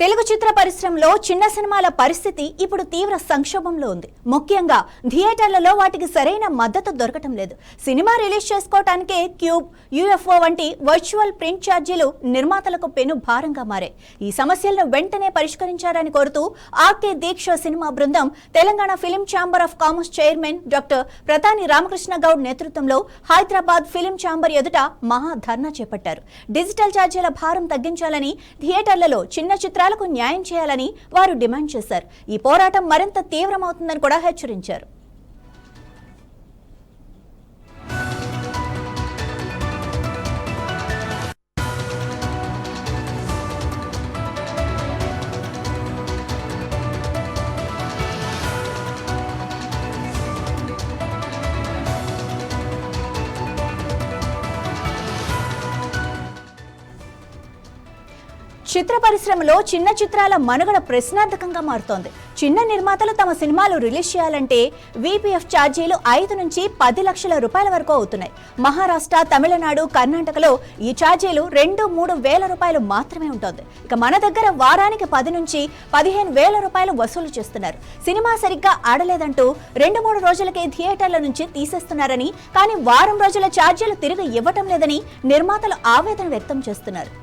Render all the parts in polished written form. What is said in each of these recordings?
తెలుగు చిత్ర పరిశ్రమలో చిన్న సినిమాల పరిస్థితి ఇప్పుడు తీవ్ర సంక్షోభంలో ఉంది. ముఖ్యంగా థియేటర్లలో వాటికి సరైన మద్దతు దొరకటం లేదు. సినిమా రిలీజ్ చేసుకోవడానికే క్యూబ్, యూఎఫ్ఓ వంటి వర్చువల్ ప్రింట్ ఛార్జీలు నిర్మాతలకు పెను భారంగా మారాయి. ఈ సమస్యలను వెంటనే పరిష్కరించాలని కోరుతూ ఆర్కే దీక్ష సినిమా బృందం Telangana film chamber of commerce chairman doctor Pratani Ramakrishna Goud నేతృత్వంలో హైదరాబాద్ ఫిలిం ఛాంబర్ ఎదుట మహా ధర్నా చేపట్టారు. డిజిటల్ ఛార్జీల భారం తగ్గించాలని, థియేటర్లలో చిన్న చిత్రాలకు న్యాయం చేయాలని వారు డిమాండ్ చేశారు. ఈ పోరాటం మరింత తీవ్రమవుతుందని కూడా హెచ్చరించారు. చిత్ర పరిశ్రమలో చిన్న చిత్రాల మనుగడ ప్రశ్నార్థకంగా మారుతోంది. చిన్న నిర్మాతలు తమ సినిమాలు రిలీజ్ చేయాలంటే విపిఎఫ్ ఛార్జీలు 5 నుంచి 10 లక్షల రూపాయల వరకు అవుతున్నాయి. మహారాష్ట్ర, తమిళనాడు, కర్ణాటకలో ఈ ఛార్జీలు 2-3 వేల రూపాయలు మాత్రమే ఉంటుంది. ఇక మన దగ్గర వారానికి 10 నుంచి 15 వేల రూపాయలు వసూలు చేస్తున్నారు. సినిమా సరిగ్గా ఆడలేదంటూ 2-3 రోజులకే థియేటర్ల నుంచి తీసేస్తున్నారని, కానీ వారం రోజుల ఛార్జీలు తిరిగి ఇవ్వటం లేదని నిర్మాతలు ఆవేదన వ్యక్తం చేస్తున్నారు.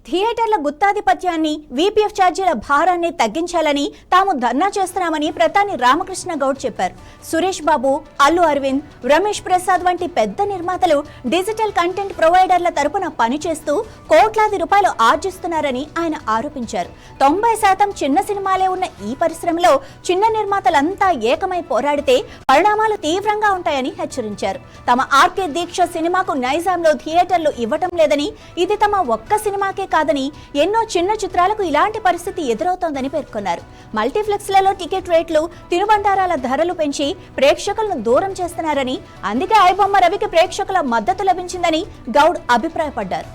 థియేటర్ల గుత్తాధిపత్యాన్ని, విపిఎఫ్ ఛార్జీల భారాన్ని తగ్గించాలని తాము ధర్నా చేస్తున్నామని ప్రతాని రామకృష్ణ గౌడ్ చెప్పారు. సురేష్ బాబు, అల్లు అరవింద్, రమేష్ ప్రసాద్ వంటి పెద్ద నిర్మాతలు డిజిటల్ కంటెంట్ ప్రొవైడర్ల తరపున పనిచేస్తూ కోట్లాది రూపాయలు ఆర్జిస్తున్నారని ఆయన ఆరోపించారు. 90% చిన్న సినిమాలే ఉన్న ఈ పరిశ్రమలో చిన్న నిర్మాతలంతా ఏకమై పోరాడితే పరిణామాలు తీవ్రంగా ఉంటాయని హెచ్చరించారు. తమ ఆర్కే దీక్ష సినిమాకు నైజాంలో థియేటర్లు ఇవ్వటం లేదని, ఇది తమ ఒక్క సినిమాకే కాదని ఎన్నో చిన్న చిత్రాలకు ఇలాంటి పరిస్థితి ఎదురవుతోందని పేర్కొన్నారు. మల్టీప్లెక్స్లలో టికెట్ రేట్లు, తినుబండారాల ధరలు పెంచి ప్రేక్షకులను దూరం చేస్తున్నారని, అందుకే ఐబొమ్మ రవికి ప్రేక్షకుల మద్దతు లభించిందని గౌడ్ అభిప్రాయపడ్డారు.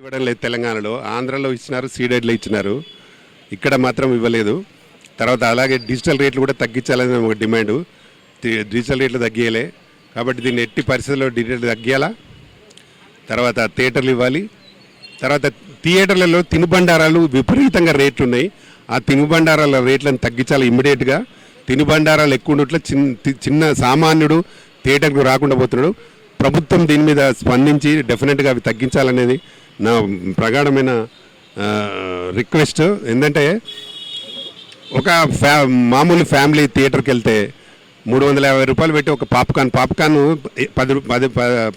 ఇవ్వడం లేదు. తెలంగాణలో, ఆంధ్రలో ఇచ్చినారు, సీడెడ్లో ఇచ్చినారు, ఇక్కడ మాత్రం ఇవ్వలేదు. తర్వాత అలాగే డిజిటల్ రేట్లు కూడా తగ్గించాలని ఒక డిమాండు. డిజిటల్ రేట్లు తగ్గియలే కాబట్టి దీన్ని ఎట్టి పరిస్థితుల్లో డిజిటల్ తగ్గియాలా. తర్వాత థియేటర్లు ఇవ్వాలి. తర్వాత థియేటర్లలో తినుబండారాలు విపరీతంగా రేట్లు ఉన్నాయి. ఆ తినుబండారాల రేట్లను తగ్గించాలి ఇమ్మీడియట్గా. తినుబండారాలు ఎక్కువ ఉండట్లో చిన్న సామాన్యుడు థియేటర్కు రాకుండా పోతున్నాడు. ప్రభుత్వం దీని మీద స్పందించి డెఫినెట్గా అవి తగ్గించాలనేది నా ప్రగాఢమైన రిక్వెస్ట్. ఏంటంటే ఒక మామూలు ఫ్యామిలీ థియేటర్కి వెళ్తే 350 రూపాయలు పెట్టి ఒక పాప్కార్న్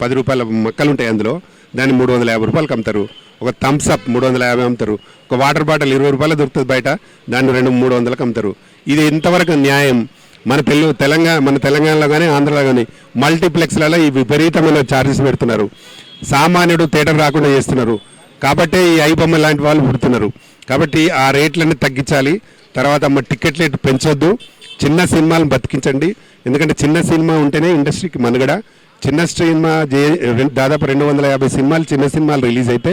10 రూపాయల మొక్కలు ఉంటాయి, అందులో దాన్ని 350 రూపాయలకి అమ్ముతారు. ఒక థమ్స్ అప్ 350 అమ్ముతారు. ఒక వాటర్ బాటిల్ 20 రూపాయలు దొరుకుతుంది బయట, దాన్ని 200-300కి అమ్ముతారు. ఇది ఎంతవరకు న్యాయం? మన తెలంగాణలో కానీ ఆంధ్రలో కానీ మల్టీప్లెక్స్లలో ఈ విపరీతమైన ఛార్జెస్ పెడుతున్నారు. సామాన్యుడు థియేటర్ రాకుండా చేస్తున్నారు. కాబట్టి ఈ ఐబొమ్మ లాంటి వాళ్ళు పుడుతున్నారు. కాబట్టి ఆ రేట్లన్నీ తగ్గించాలి. తర్వాత టికెట్ రేట్ పెంచొద్దు. చిన్న సినిమాలను బతికించండి. ఎందుకంటే చిన్న సినిమా ఉంటేనే ఇండస్ట్రీకి మనుగడ. చిన్న సినిమా దాదాపు 250 సినిమాలు చిన్న సినిమాలు రిలీజ్ అయితే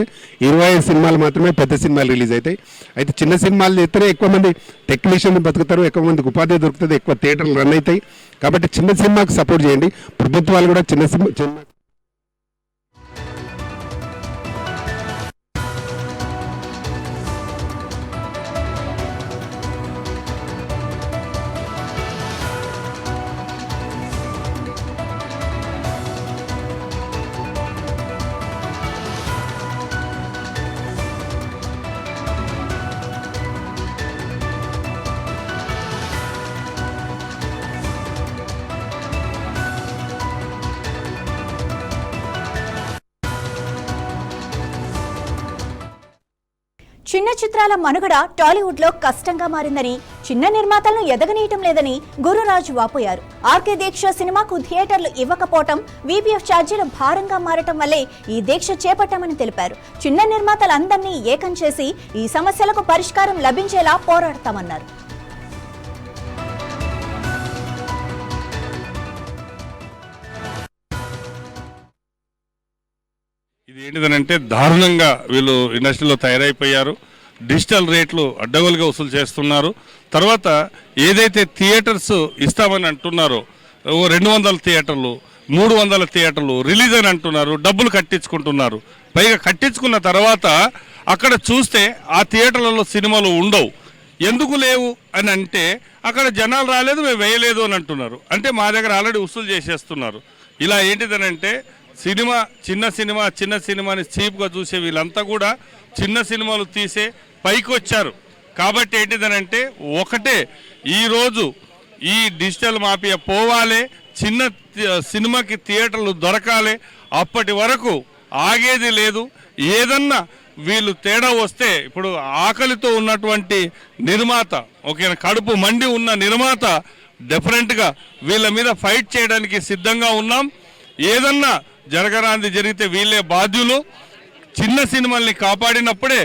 25 సినిమాలు మాత్రమే పెద్ద సినిమాలు రిలీజ్ అవుతాయి. అయితే చిన్న సినిమాలు చేస్తేనే ఎక్కువ మంది టెక్నీషియన్లు బతుకుతారు, ఎక్కువ మందికి ఉపాధి దొరుకుతుంది, ఎక్కువ థియేటర్లు రన్ అవుతాయి. కాబట్టి చిన్న సినిమాకు సపోర్ట్ చేయండి. ప్రభుత్వాలు కూడా చిన్న చిన్న చిత్రాల మనుగడ టాలీవుడ్ లో కష్టంగా మారిందని, చిన్న నిర్మాతలను ఎదగనీయటం లేదని గురురాజ్ వాపోయారు. ఆర్కే దీక్ష సినిమాకు థియేటర్లు ఇవ్వకపోవటం, వీపీఎఫ్ ఛార్జీలు భారంగా మారటం వల్లే ఈ దీక్ష చేపట్టామని తెలిపారు. చిన్న నిర్మాతలందరినీ ఏకం చేసి ఈ సమస్యలకు పరిష్కారం లభించేలా పోరాడతామన్నారు. ఇది ఏంటిదనంటే దారుణంగా వీళ్ళు ఇండస్ట్రీలో తయారైపోయారు. డిజిటల్ రేట్లు అడ్డగోలుగా వసూలు చేస్తున్నారు. తర్వాత ఏదైతే థియేటర్స్ ఇస్తామని అంటున్నారో 200 థియేటర్లు 300 థియేటర్లు రిలీజ్ అని అంటున్నారు, డబ్బులు కట్టించుకుంటున్నారు. పైగా కట్టించుకున్న తర్వాత అక్కడ చూస్తే ఆ థియేటర్లలో సినిమాలు ఉండవు. ఎందుకు లేవు అని అంటే అక్కడ జనాలు రాలేదు, మేము వేయలేదు అని అంటున్నారు. అంటే మా దగ్గర ఆల్రెడీ వసూలు చేసేస్తున్నారు. ఇలా ఏంటిదనంటే చిన్న సినిమాని చీప్గా చూసే వీళ్ళంతా కూడా చిన్న సినిమాలు తీసే పైకి వచ్చారు. కాబట్టి ఏంటిదనంటే ఒకటే, ఈరోజు ఈ డిజిటల్ మాఫియా పోవాలి, చిన్న సినిమాకి థియేటర్లు దొరకాలి. అప్పటి వరకు ఆగేది లేదు. ఏదన్నా వీళ్ళు తేడా వస్తే, ఇప్పుడు ఆకలితో ఉన్నటువంటి నిర్మాత, ఓకే, కడుపు మండి ఉన్న నిర్మాత డెఫినెట్గా వీళ్ళ మీద ఫైట్ చేయడానికి సిద్ధంగా ఉన్నాం. ఏదన్నా జరగరాంది జరిగితే వీళ్ళే బాధ్యులు. చిన్న సినిమాల్ని కాపాడినప్పుడే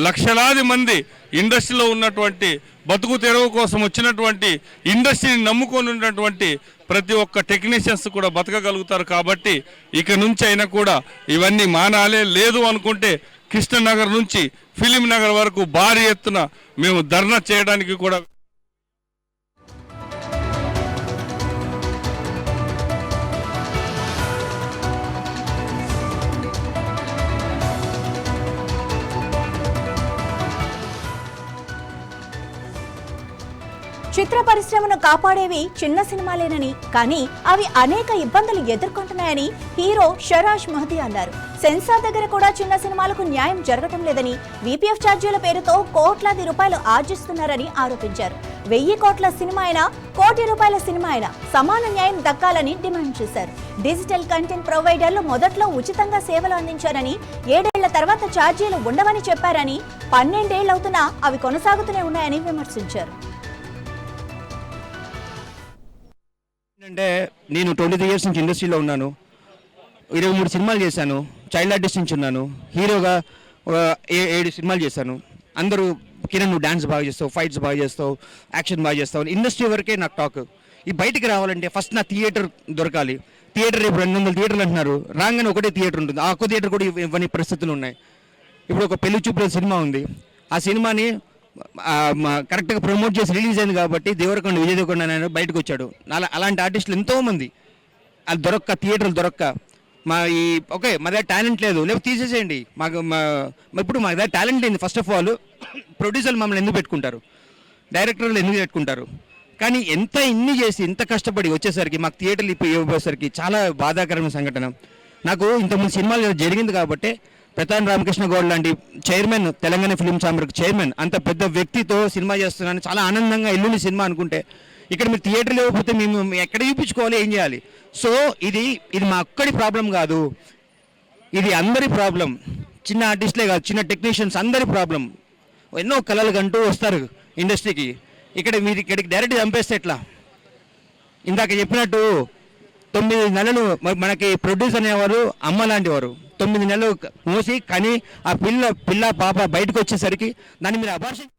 లక్షలాది మంది ఇండస్ట్రీలో ఉన్నటువంటి బతుకు తెరువు కోసం వచ్చినటువంటి ఇండస్ట్రీని నమ్ముకొని ఉన్నటువంటి ప్రతి ఒక్క టెక్నీషియన్స్ కూడా బతకగలుగుతారు. కాబట్టి ఇక నుంచి అయినా కూడా ఇవన్నీ మానాలే. లేదు అనుకుంటే కృష్ణనగర్ నుంచి ఫిలిం నగర్ వరకు భారీ ఎత్తున మేము ధర్నా చేయడానికి కూడా చిత్ర పరిశ్రమను కాపాడేవి చిన్న సినిమాలేనని, కానీ అవి అనేక ఇబ్బందులు ఎదుర్కొంటున్నాయని హీరో షరాజ్ మహదీ అన్నారు. సెన్సార్ దగ్గర కూడా చిన్న సినిమాలకు న్యాయం జరగటం లేదని, వీపీఎఫ్ ఛార్జీల పేరుతో కోట్లాది రూపాయలు ఆర్జిస్తున్నారని ఆరోపించారు. 1000 కోట్ల సినిమా అయినా, కోటి రూపాయల సినిమా అయినా సమాన న్యాయం దక్కాలని డిమాండ్ చేశారు. డిజిటల్ కంటెంట్ ప్రొవైడర్లు మొదట్లో ఉచితంగా సేవలు అందించారని, 7 ఏళ్ల తర్వాత ఛార్జీలు ఉండవని చెప్పారని, 12 ఏళ్లవుతున్నా అవి కొనసాగుతూనే ఉన్నాయని విమర్శించారు. అంటే నేను 23 ఇయర్స్ నుంచి ఇండస్ట్రీలో ఉన్నాను. 23 సినిమాలు చేశాను. చైల్డ్ ఆర్టిస్ట్ నుంచి ఉన్నాను. హీరోగా 7 సినిమాలు చేశాను. అందరూ కిరణ్ నువ్వు డాన్స్ బాగా చేస్తావు, ఫైట్స్ బాగా చేస్తావు, యాక్షన్ బాగా చేస్తావు, ఇండస్ట్రీ వరకే నాకు టాక్. ఈ బయటికి రావాలంటే ఫస్ట్ నా థియేటర్ దొరకాలి. థియేటర్ రేపు 200 థియేటర్లు అంటున్నారు. రాగానే ఒకటే థియేటర్ ఉంటుంది. ఆ ఒక్క థియేటర్ కూడా ఇవన్నీ పరిస్థితులు ఉన్నాయి. ఇప్పుడు ఒక పెళ్లి చూపుల సినిమా ఉంది. ఆ సినిమాని కరెక్ట్గా ప్రమోట్ చేసి రిలీజ్ అయింది కాబట్టి దేవరకొండ విజయ్ దేవరకొండ ఆయన బయటకు వచ్చాడు. అలాంటి ఆర్టిస్టులు ఎంతోమంది అది దొరక్క, థియేటర్లు దొరక్క, మా దగ్గర టాలెంట్ లేదు, లేకపోతే తీసేసేయండి. ఇప్పుడు మా దగ్గర టాలెంట్ లేదు. ఫస్ట్ ఆఫ్ ఆల్ ప్రొడ్యూసర్లు మమ్మల్ని ఎందుకు పెట్టుకుంటారు, డైరెక్టర్లు ఎందుకు పెట్టుకుంటారు? కానీ ఇన్ని చేసి ఇంత కష్టపడి వచ్చేసరికి మాకు థియేటర్లు ఇవ్వబోయేసరికి చాలా బాధాకరమైన సంఘటన. నాకు ఇంతకుముందు సినిమాలు జరిగింది కాబట్టి ప్రతాన్ రామకృష్ణ గౌడ్ లాంటి చైర్మన్, తెలంగాణ ఫిలిం ఛాంబర్కి చైర్మన్, అంత పెద్ద వ్యక్తితో సినిమా చేస్తున్నాను, చాలా ఆనందంగా ఎల్లుండి సినిమా అనుకుంటే ఇక్కడ మీరు థియేటర్లు ఇవ్వకపోతే మేము ఎక్కడ చూపించుకోవాలి, ఏం చేయాలి? సో ఇది మా ఒక్కడి ప్రాబ్లం కాదు, ఇది అందరి ప్రాబ్లం. చిన్న ఆర్టిస్టులే కాదు, చిన్న టెక్నీషియన్స్ అందరి ప్రాబ్లం. ఎన్నో కళలు కంటూ వస్తారు ఇండస్ట్రీకి. మీరు ఇక్కడికి డైరెక్ట్ చంపేస్తే ఎట్లా? ఇందాక చెప్పినట్టు 9 నెలలు మనకి ప్రొడ్యూసర్ అనేవారు అమ్మ లాంటి వారు. 9 నెలలు మోసి కానీ ఆ పిల్ల పాప బయటకు వచ్చేసరికి దాన్ని మీరు అబార్షన్.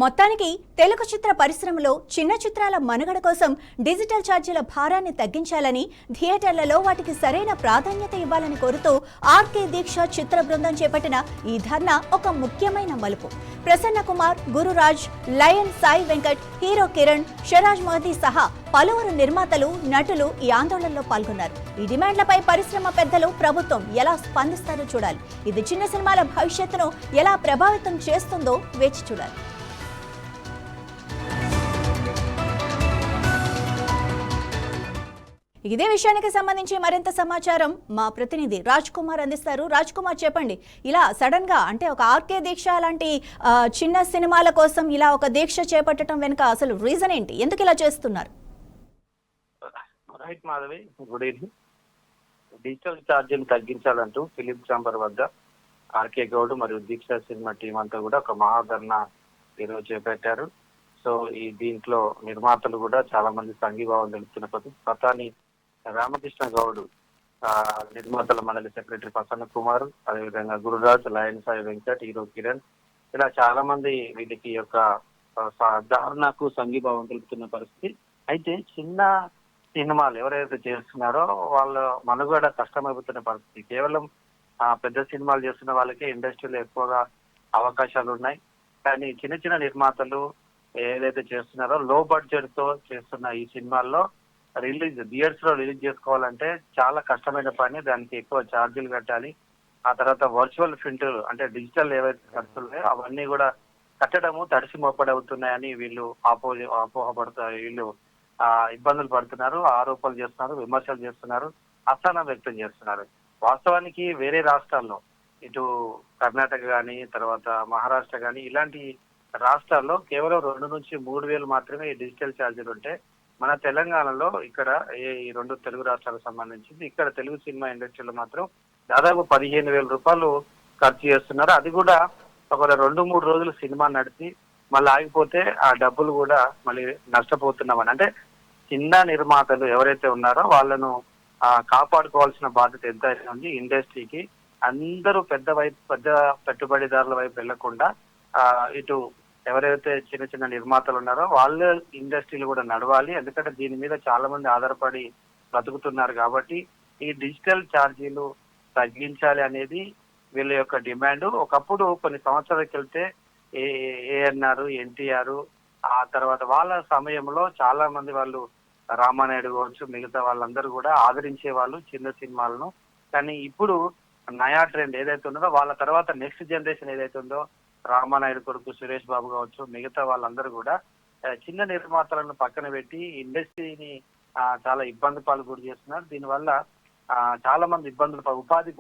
మొత్తానికి తెలుగు చిత్ర పరిశ్రమలో చిన్న చిత్రాల మనుగడ కోసం డిజిటల్ ఛార్జీల భారాన్ని తగ్గించాలని, థియేటర్లలో వాటికి సరైన ప్రాధాన్యత ఇవ్వాలని కోరుతూ ఆర్కే దీక్ష చిత్ర బృందం చేపట్టిన ఈ ధర్నా ఒక ముఖ్యమైన మలుపు. ప్రసన్న కుమార్, గురురాజ్, లయన్ సాయి వెంకట్, హీరో కిరణ్, షరాజ్ మహదీ సహా పలువురు నిర్మాతలు, నటులు ఈ ఆందోళనలో పాల్గొన్నారు. ఈ డిమాండ్లపై పరిశ్రమ పెద్దలు, ప్రభుత్వం ఎలా స్పందిస్తారో చూడాలి. ఇది చిన్న సినిమాల భవిష్యత్తును ఎలా ప్రభావితం చేస్తుందో వేచి చూడాలి. ఇదే విషయానికి సంబంధించి మరింత సమాచారం మా ప్రతినిధి రాజ్ కుమార్ అందిస్తారు. రాజ్ కుమార్, చెప్పండి, ఇలా సడన్ గా అంటే ఒక ఆర్కే దీక్ష లాంటి చిన్న సినిమాల కోసం ఇలా ఒక దీక్ష చేపట్టడం వెనుక అసలు రీజన్ ఏంటి? ఎందుకు ఇలా చేస్తున్నారు? Right Madhavi, good evening. Digital ఛార్జీలు తగ్గించాలంటూ ఫిలిం ఛాంబర్ వద్ద ఆర్కే గౌడ్ మరియు దీక్ష సినిమా టీం అంతా కూడా ఒక మహాధర్నా ఈరోజు చేపట్టారు. సో దీంట్లో నిర్మాతలు కూడా చాలా మంది సంఘీభావం తెలుపుతున్న పతాని రామకృష్ణ గౌడ్, నిర్మాతల మండలి సెక్రటరీ ప్రసన్న కుమార్, అదేవిధంగా గురురాజ్, లయన్ సాయి వెంకట్, హీరో కిరణ్, ఇలా చాలా మంది వీళ్ళకి యొక్క ధారణకు సంఘీభావం తెలుపుతున్న పరిస్థితి. అయితే చిన్న సినిమాలు ఎవరైతే చేస్తున్నారో వాళ్ళ మనుగడ కష్టమైపోతున్న పరిస్థితి. కేవలం పెద్ద సినిమాలు చేస్తున్న వాళ్ళకే ఇండస్ట్రీలో ఎక్కువగా అవకాశాలు ఉన్నాయి. కానీ చిన్న చిన్న నిర్మాతలు ఏదైతే చేస్తున్నారో లో బడ్జెట్ తో చేస్తున్న ఈ సినిమాల్లో థియేటర్స్ లో రిలీజ్ చేసుకోవాలంటే చాలా కష్టమైన పని. దానికి ఎక్కువ ఛార్జీలు కట్టాలి. ఆ తర్వాత వర్చువల్ ప్రింట్ అంటే డిజిటల్ ఏవైతే ఖర్చులున్నాయో అవన్నీ కూడా కట్టడము తడిసి మోపడవుతున్నాయని వీళ్ళు అపోహపడుతారు. వీళ్ళు ఇబ్బందులు పడుతున్నారు, ఆరోపణలు చేస్తున్నారు, విమర్శలు చేస్తున్నారు, అసహనం వ్యక్తం చేస్తున్నారు. వాస్తవానికి వేరే రాష్ట్రాల్లో, ఇటు కర్ణాటక కానీ తర్వాత మహారాష్ట్ర కానీ ఇలాంటి రాష్ట్రాల్లో కేవలం 2 నుంచి 3 వేలు మాత్రమే ఈ డిజిటల్ ఛార్జీలు ఉంటే, మన తెలంగాణలో ఇక్కడ ఈ 2 తెలుగు రాష్ట్రాలకు సంబంధించింది ఇక్కడ తెలుగు సినిమా ఇండస్ట్రీలో మాత్రం దాదాపు 15,000 రూపాయలు ఖర్చు చేస్తున్నారు. అది కూడా ఒక 2-3 రోజులు సినిమా నడిచి మళ్ళీ ఆగిపోతే ఆ డబ్బులు కూడా మళ్ళీ నష్టపోతున్నామని. అంటే చిన్న నిర్మాతలు ఎవరైతే ఉన్నారో వాళ్ళను కాపాడుకోవాల్సిన బాధ్యత ఎంత ఉంది ఇండస్ట్రీకి. అందరూ పెద్ద పెట్టుబడిదారుల వైపు వెళ్లకుండా ఇటు ఎవరైతే చిన్న చిన్న నిర్మాతలు ఉన్నారో వాళ్ళ ఇండస్ట్రీలు కూడా నడవాలి. ఎందుకంటే దీని మీద చాలా మంది ఆధారపడి బ్రతుకుతున్నారు. కాబట్టి ఈ డిజిటల్ ఛార్జీలు తగ్గించాలి అనేది వీళ్ళ యొక్క డిమాండ్. ఒకప్పుడు కొన్ని సంవత్సరాలకు వెళ్తే ఏఎన్ఆర్, ఎన్టీఆర్, ఆ తర్వాత వాళ్ళ సమయంలో చాలా మంది వాళ్ళు రామానాయుడు కావచ్చు, మిగతా వాళ్ళందరూ కూడా ఆదరించే వాళ్ళు చిన్న సినిమాలను. కానీ ఇప్పుడు నయా ట్రెండ్ ఏదైతే ఉందో వాళ్ళ తర్వాత నెక్స్ట్ జనరేషన్ ఏదైతే ఉందో రామానాయుడు కొడుకు సురేష్ బాబు కావచ్చు, మిగతా వాళ్ళందరూ కూడా చిన్న నిర్మాతలను పక్కన పెట్టి ఇండస్ట్రీని చాలా ఇబ్బంది పాలు గురి చేస్తున్నారు. దీనివల్ల చాలా మంది ఉపాధి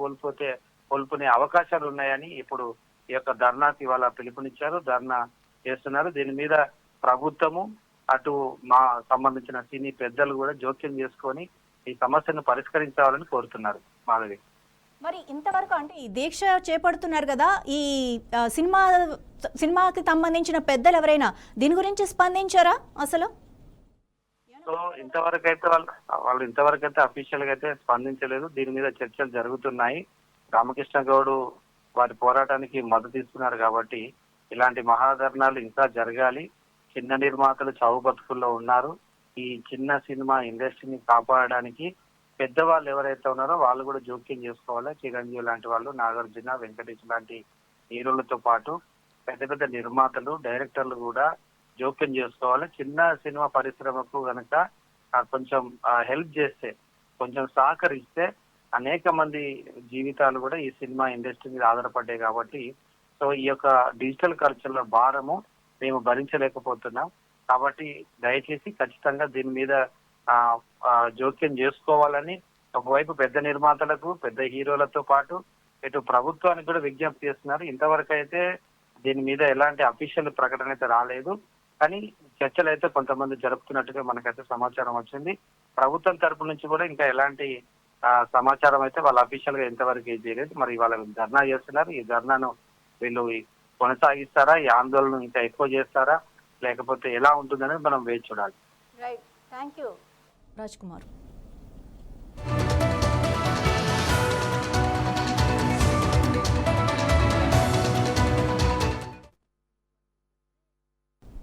కోల్పోనే అవకాశాలు ఉన్నాయని ఇప్పుడు ఈ యొక్క ధర్నాకి ఇవాళ పిలుపునిచ్చారు, ధర్నా చేస్తున్నారు. దీని మీద ప్రభుత్వము అటు మా సంబంధించిన సినీ పెద్దలు కూడా జోక్యం చేసుకొని ఈ సమస్యను పరిష్కరించాలని కోరుతున్నారు. మాధవి, మరి ఇంతవరకు అంటే ఈ దీక్ష చేపడుతున్నారు కదా, ఈ సినిమాకి సంబంధించిన పెద్దలు ఎవరైనా దీని గురించి స్పందించారా అసలు? సో ఇంతవరకు అయితే వాళ్ళు ఇంతవరకు అయితే అఫీషియల్ గా అయితే స్పందించలేదు. దీని మీద చర్చలు జరుగుతున్నాయి. రామకృష్ణ గౌడ్ వారి పోరాటానికి మద్దతు ఇస్తున్నారు కాబట్టి ఇలాంటి మహాధర్నాలు ఇంకా జరగాలి. చిన్న నిర్మాతలు చావు బతుకుల్లో ఉన్నారు. ఈ చిన్న సినిమా ఇండస్ట్రీని కాపాడడానికి పెద్దవాళ్ళు ఎవరైతే ఉన్నారో వాళ్ళు కూడా జోక్యం చేసుకోవాలి. చిరంజీవి లాంటి వాళ్ళు, నాగార్జున, వెంకటేష్ లాంటి హీరోలతో పాటు పెద్ద పెద్ద నిర్మాతలు, డైరెక్టర్లు కూడా జోక్యం చేసుకోవాలి. చిన్న సినిమా పరిశ్రమకు గనక కొంచెం హెల్ప్ చేస్తే, కొంచెం సహకరిస్తే అనేక మంది జీవితాలు కూడా ఈ సినిమా ఇండస్ట్రీ మీద ఆధారపడ్డాయి. కాబట్టి సో ఈ యొక్క డిజిటల్ ఖర్చుల భారము మేము భరించలేకపోతున్నాం. కాబట్టి దయచేసి ఖచ్చితంగా దీని మీద జోక్యం చేసుకోవాలని ఒకవైపు పెద్ద నిర్మాతలకు, పెద్ద హీరోలతో పాటు ఇటు ప్రభుత్వానికి కూడా విజ్ఞప్తి చేస్తున్నారు. ఇంతవరకు అయితే దీని మీద ఎలాంటి అఫీషియల్ ప్రకటన అయితే రాలేదు. కానీ చర్చలు అయితే కొంతమంది జరుపుతున్నట్టుగా మనకైతే సమాచారం వచ్చింది. ప్రభుత్వం తరపు నుంచి కూడా ఇంకా ఎలాంటి సమాచారం అయితే వాళ్ళు అఫీషియల్ గా ఎంతవరకు చేయలేదు. మరి వాళ్ళు ధర్నా చేస్తున్నారు. ఈ ధర్నాను వీళ్ళు కొనసాగిస్తారా, ఈ ఆందోళన ఇంకా ఎక్కువ చేస్తారా, లేకపోతే ఎలా ఉంటుందనేది మనం వేచి చూడాలి. Right, thank you Raj Kumar.